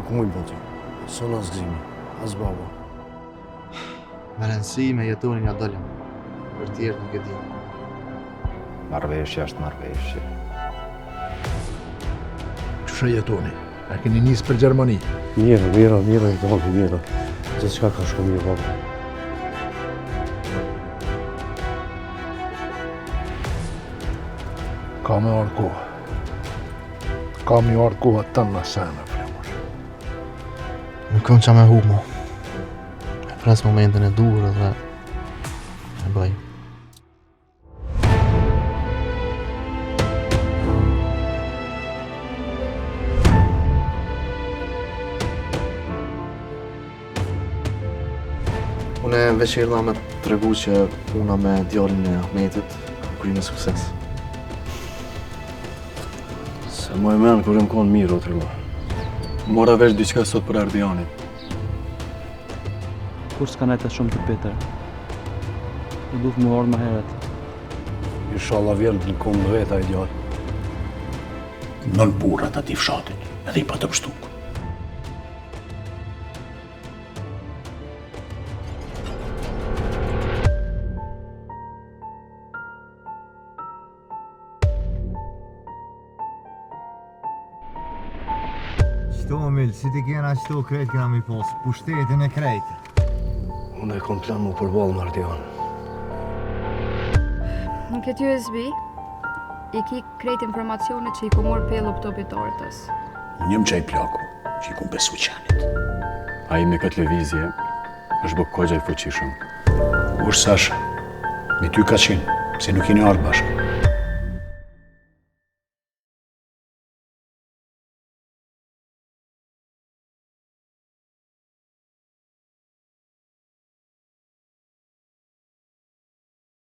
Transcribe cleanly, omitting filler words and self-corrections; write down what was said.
Nuk mujnë po ty. Son as gzimi, as baba. Me rëndësi me jetoni nga dolem. Për tjerë nuk e di. Marrëveshje është marrëveshje. Qëshë jetoni? A keni nisë për Gjermani? Mirë, i doli, mirë. Gjithë qka ka shku mirë, baba. Ka me ardhë kohë. Ka me ardhë kohë të në sene, fremër. Nuk kam qa me hu mo. E pres momentin e dur dhe e bëj. Unë veç erdha me të tregu që puna me djalin e Ahmetit kryi me sukses. Se më e menë kur im konë mirë, o trego. Mora veç diçka sot për Ardianin. Kur s'ka najta shumë të peter. Në duhet më ardhë më heret. Inshallah vjen në konë veta i djallë. Nën burrat ati fshatit, edhe i pa të pështuk. Qto Mil, si ti kena qto krejt kena mi pos, pushtetin e krejt. Unë e kom plan mu përbalë më Ardian. Në këtë USB, i ki krejt informacionet që i ku morë pe laptopit të artës. Unë jëm qaj plaku, që i kum besu qanit. A i me këtë lëvizje është bë kogja i fuqishëm. Ush Sasha, me ty ka qenë, se nuk jeni ardhë bashkë.